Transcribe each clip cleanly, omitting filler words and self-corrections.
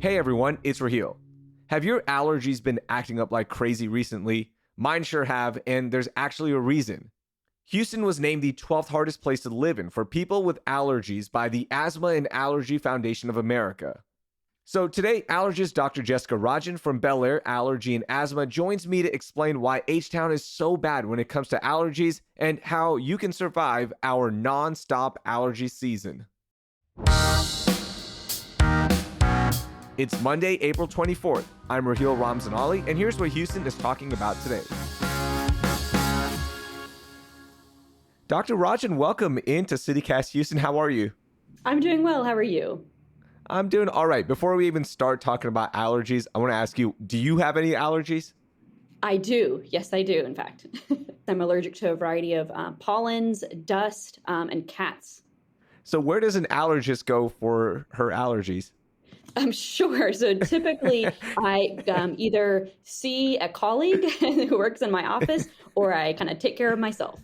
Hey everyone, it's Raheel. Have your allergies been acting up like crazy recently? Mine sure have, and there's actually a reason. Houston was named the 12th hardest place to live in for people with allergies by the Asthma and Allergy Foundation of America. So today, allergist Dr. Jessica Rajan from Bellaire Allergy and Asthma joins me to explain why H-Town is so bad when it comes to allergies and how you can survive our non-stop allergy season. It's Monday, April 24th. I'm Raheel Ramzanali, and here's what Houston is talking about today. Dr. Rajan, welcome into CityCast Houston. How are you? I'm doing well. How are you? I'm doing all right. Before we even start talking about allergies, I want to ask you, do you have any allergies? I do. Yes, I do, in fact. I'm allergic to a variety of pollens, dust, and cats. So where does an allergist go for her allergies? I'm sure. So typically I either see a colleague who works in my office or I kind of take care of myself.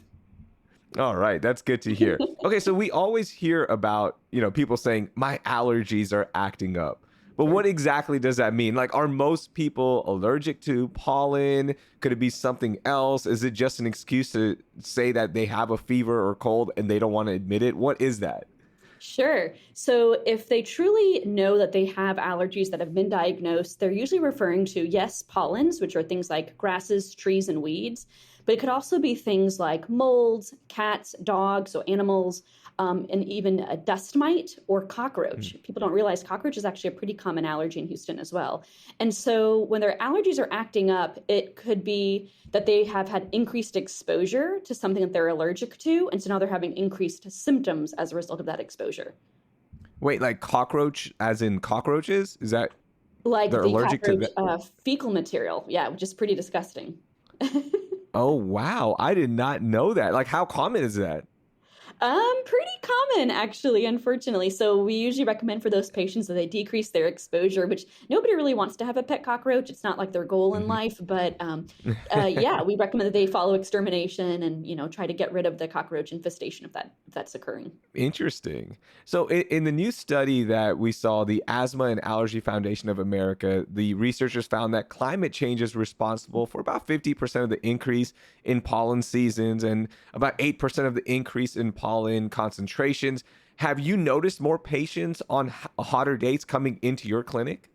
All right, that's good to hear. Okay, so we always hear about, people saying my allergies are acting up. But what exactly does that mean? Like, are most people allergic to pollen? Could it be something else? Is it just an excuse to say that they have a fever or cold and they don't want to admit it? What is that? Sure. So if they truly know that they have allergies that have been diagnosed, they're usually referring to, yes, pollens, which are things like grasses, trees, and weeds, but it could also be things like molds, cats, dogs, so animals, and even a dust mite or cockroach. People don't realize cockroach is actually a pretty common allergy in Houston as well. And so when their allergies are acting up, it could be that they have had increased exposure to something that they're allergic to. And so now they're having increased symptoms as a result of that exposure. Wait, like cockroach as in cockroaches? Is that Like they're the allergic to that? fecal material. Yeah, which is pretty disgusting. Oh, wow. I did not know that. Like, how common is that? Pretty common, actually, unfortunately. So we usually recommend for those patients that they decrease their exposure, which nobody really wants to have a pet cockroach. It's not like their goal in life, but yeah, we recommend that they follow extermination and, try to get rid of the cockroach infestation if that's occurring. Interesting. So in the new study that we saw, the Asthma and Allergy Foundation of America, the researchers found that climate change is responsible for about 50% of the increase in pollen seasons and about 8% of the increase in pollen concentrations. Have you noticed more patients on hotter days coming into your clinic?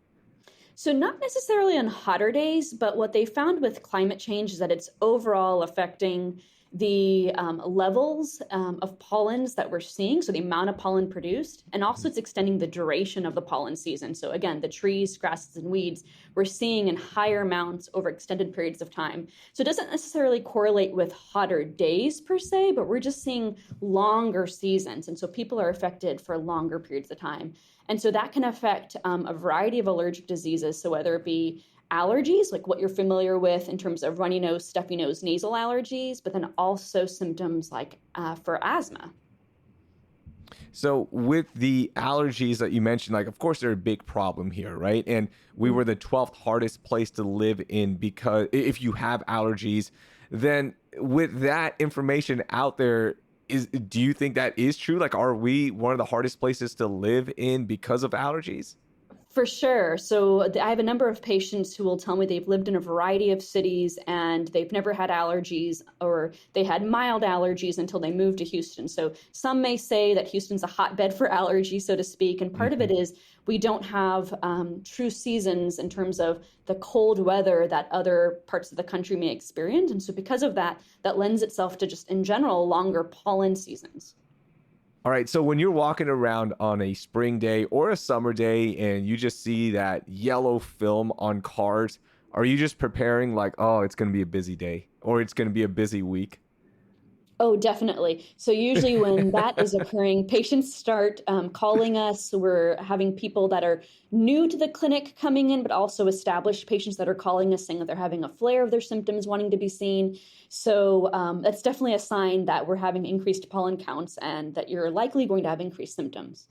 So not necessarily on hotter days, but what they found with climate change is that it's overall affecting the levels of pollens that we're seeing, so the amount of pollen produced, and also it's extending the duration of the pollen season. So again, the trees, grasses, and weeds, we're seeing in higher amounts over extended periods of time. So it doesn't necessarily correlate with hotter days per se, but we're just seeing longer seasons. And so people are affected for longer periods of time. And so that can affect a variety of allergic diseases. So whether it be allergies, like what you're familiar with in terms of runny nose, stuffy nose, nasal allergies, but then also symptoms like for asthma. So with the allergies that you mentioned, like, of course, they're a big problem here, right? And we were the 12th hardest place to live in because if you have allergies, then with that information out there, do you think that is true? Like, are we one of the hardest places to live in because of allergies? For sure. So I have a number of patients who will tell me they've lived in a variety of cities and they've never had allergies, or they had mild allergies until they moved to Houston. So some may say that Houston's a hotbed for allergies, so to speak. And part of it is we don't have true seasons in terms of the cold weather that other parts of the country may experience. And so because of that, that lends itself to just in general longer pollen seasons. All right, so when you're walking around on a spring day or a summer day and you just see that yellow film on cars, are you just preparing like, oh, it's going to be a busy day or it's going to be a busy week? Oh, definitely. So usually when that is occurring, patients start calling us. We're having people that are new to the clinic coming in, but also established patients that are calling us saying that they're having a flare of their symptoms, wanting to be seen. So that's definitely a sign that we're having increased pollen counts and that you're likely going to have increased symptoms.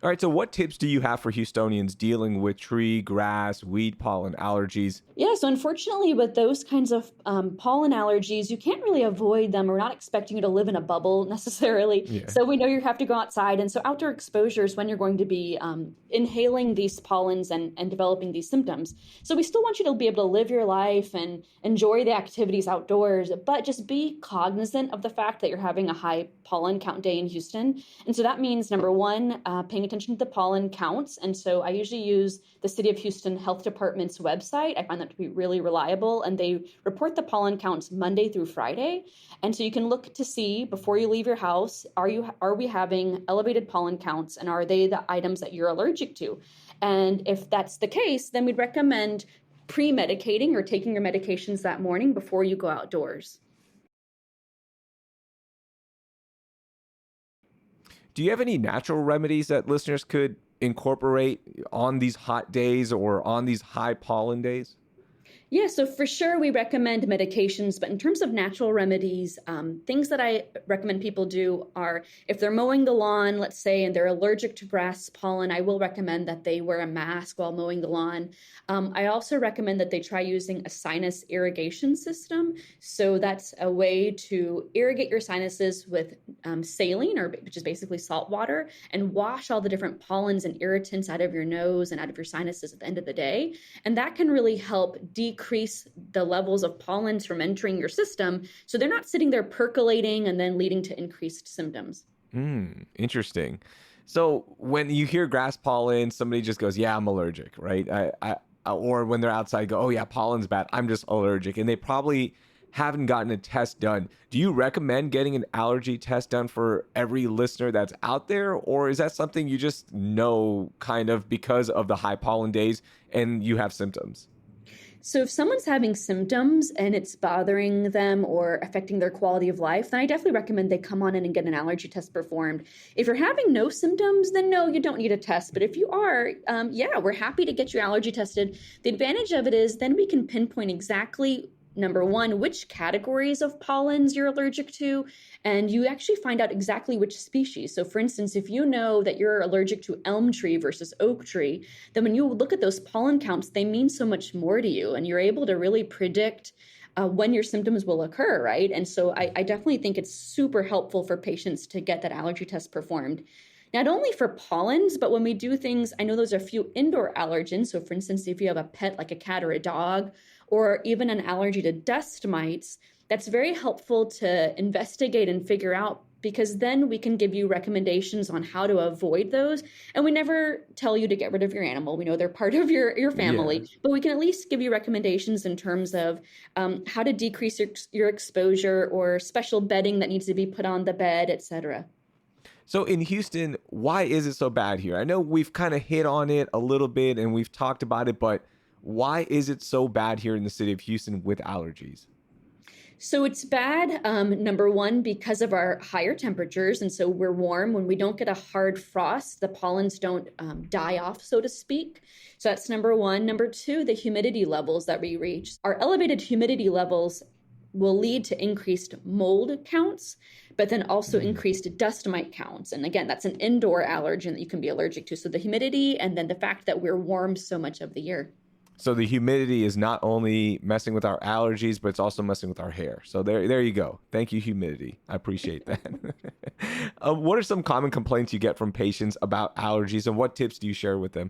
All right, so what tips do you have for Houstonians dealing with tree, grass, weed pollen allergies? Yeah, so unfortunately, with those kinds of pollen allergies, you can't really avoid them. We're not expecting you to live in a bubble necessarily. Yeah. So we know you have to go outside. And so outdoor exposure is when you're going to be inhaling these pollens and developing these symptoms. So we still want you to be able to live your life and enjoy the activities outdoors, but just be cognizant of the fact that you're having a high pollen count day in Houston. And so that means, number one, paying attention to the pollen counts. And so I usually use the City of Houston Health Department's website. I find that to be really reliable, and they report the pollen counts Monday through Friday. And so you can look to see before you leave your house, are we having elevated pollen counts, and are they the items that you're allergic to? And if that's the case, then we'd recommend pre-medicating or taking your medications that morning before you go outdoors. Do you have any natural remedies that listeners could incorporate on these hot days or on these high pollen days? Yeah, so for sure we recommend medications, but in terms of natural remedies, things that I recommend people do are if they're mowing the lawn, let's say, and they're allergic to grass pollen, I will recommend that they wear a mask while mowing the lawn. I also recommend that they try using a sinus irrigation system. So that's a way to irrigate your sinuses with saline, which is basically salt water, and wash all the different pollens and irritants out of your nose and out of your sinuses at the end of the day. And that can really help decrease the levels of pollens from entering your system, so they're not sitting there percolating and then leading to increased symptoms. Interesting. So when you hear grass pollen, somebody just goes, "Yeah, I'm allergic," right? Or when they're outside, go, "Oh yeah, pollen's bad. I'm just allergic," and they probably haven't gotten a test done. Do you recommend getting an allergy test done for every listener that's out there, or is that something you just know kind of because of the high pollen days and you have symptoms? So if someone's having symptoms and it's bothering them or affecting their quality of life, then I definitely recommend they come on in and get an allergy test performed. If you're having no symptoms, then no, you don't need a test. But if you are, yeah, we're happy to get you allergy tested. The advantage of it is then we can pinpoint exactly, number one, which categories of pollens you're allergic to, and you actually find out exactly which species. So for instance, if you know that you're allergic to elm tree versus oak tree, then when you look at those pollen counts, they mean so much more to you, and you're able to really predict when your symptoms will occur, right? And so I definitely think it's super helpful for patients to get that allergy test performed. Not only for pollens, but when we do things, I know there's a few indoor allergens. So for instance, if you have a pet like a cat or a dog, or even an allergy to dust mites, that's very helpful to investigate and figure out, because then we can give you recommendations on how to avoid those. And we never tell you to get rid of your animal. We know they're part of your Yeah. family, but we can at least give you recommendations in terms of how to decrease your exposure, or special bedding that needs to be put on the bed, etc. So in Houston, why is it so bad here? I know we've kind of hit on it a little bit and we've talked about it, but why is it so bad here in the city of Houston with allergies? So it's bad, number one, because of our higher temperatures. And so we're warm. When we don't get a hard frost, the pollens don't die off, so to speak. So that's number one. Number two, the humidity levels that we reach. Our elevated humidity levels will lead to increased mold counts, but then also Mm. increased dust mite counts. And again, that's an indoor allergen that you can be allergic to. So the humidity, and then the fact that we're warm so much of the year. So the humidity is not only messing with our allergies, but it's also messing with our hair. So there you go. Thank you, humidity. I appreciate that. What are some common complaints you get from patients about allergies, and what tips do you share with them?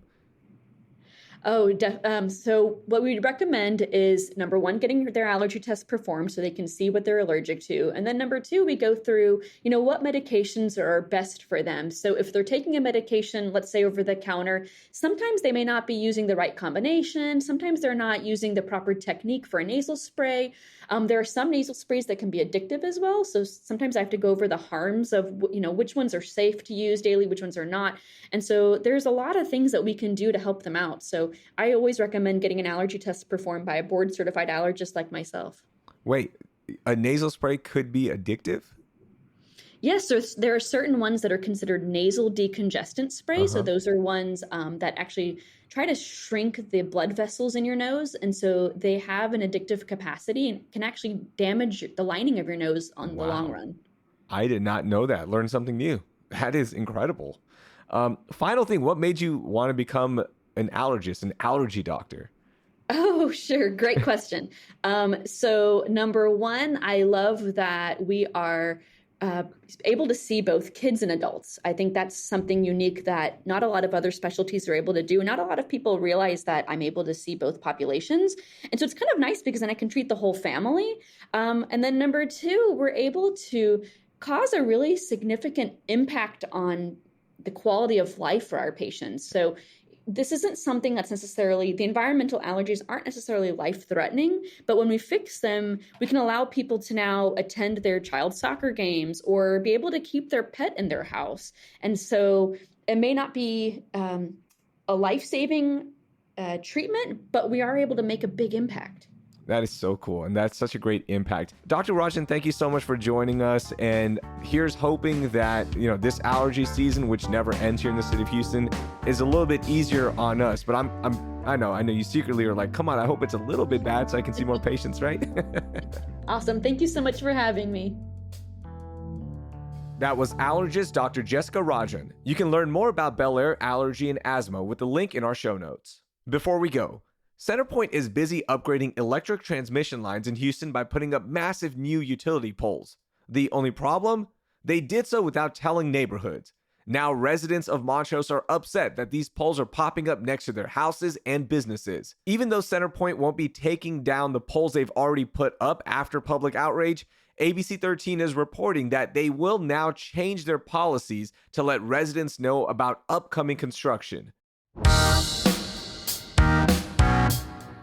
So what we'd recommend is, number one, getting their allergy test performed so they can see what they're allergic to. And then number two, we go through, what medications are best for them. So if they're taking a medication, let's say over the counter, sometimes they may not be using the right combination. Sometimes they're not using the proper technique for a nasal spray. There are some nasal sprays that can be addictive as well. So sometimes I have to go over the harms of, which ones are safe to use daily, which ones are not. And so there's a lot of things that we can do to help them out. So I always recommend getting an allergy test performed by a board certified allergist like myself. Wait, a nasal spray could be addictive? Yes, so there are certain ones that are considered nasal decongestant sprays. So Uh-huh. those are ones that actually try to shrink the blood vessels in your nose. And so they have an addictive capacity and can actually damage the lining of your nose on the long Wow. run. I did not know that. Learned something new. That is incredible. Final thing, what made you want to become an allergist, an allergy doctor? Oh, sure. Great question. So number one, I love that we are uh, able to see both kids and adults. I think that's something unique that not a lot of other specialties are able to do. Not a lot of people realize that I'm able to see both populations. And so it's kind of nice because then I can treat the whole family. And then number two, we're able to cause a really significant impact on the quality of life for our patients. So this isn't something that's necessarily, the environmental allergies aren't necessarily life threatening, but when we fix them, we can allow people to now attend their child soccer games or be able to keep their pet in their house. And so it may not be a life-saving treatment, but we are able to make a big impact. That is so cool. And that's such a great impact. Dr. Rajan, thank you so much for joining us. And here's hoping that, this allergy season, which never ends here in the city of Houston, is a little bit easier on us. But I know you secretly are like, come on, I hope it's a little bit bad so I can see more patients, right? Awesome. Thank you so much for having me. That was allergist Dr. Jessica Rajan. You can learn more about Bellaire Allergy and Asthma with the link in our show notes. Before we go, CenterPoint is busy upgrading electric transmission lines in Houston by putting up massive new utility poles. The only problem? They did so without telling neighborhoods. Now residents of Montrose are upset that these poles are popping up next to their houses and businesses. Even though CenterPoint won't be taking down the poles they've already put up after public outrage, ABC 13 is reporting that they will now change their policies to let residents know about upcoming construction.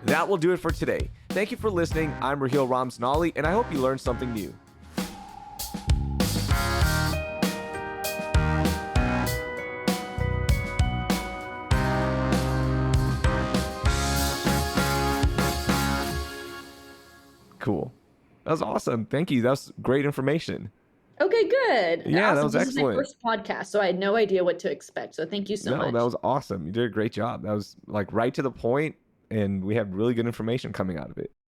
That will do it for today. Thank you for listening. I'm Raheel Ramsnali, and I hope you learned something new. Cool. That was awesome. Thank you. That was great information. Okay, good. Yeah, awesome. that was This excellent. is my first podcast, so I had no idea what to expect. So thank you so much. That was awesome. You did a great job. That was right to the point, and we had really good information coming out of it.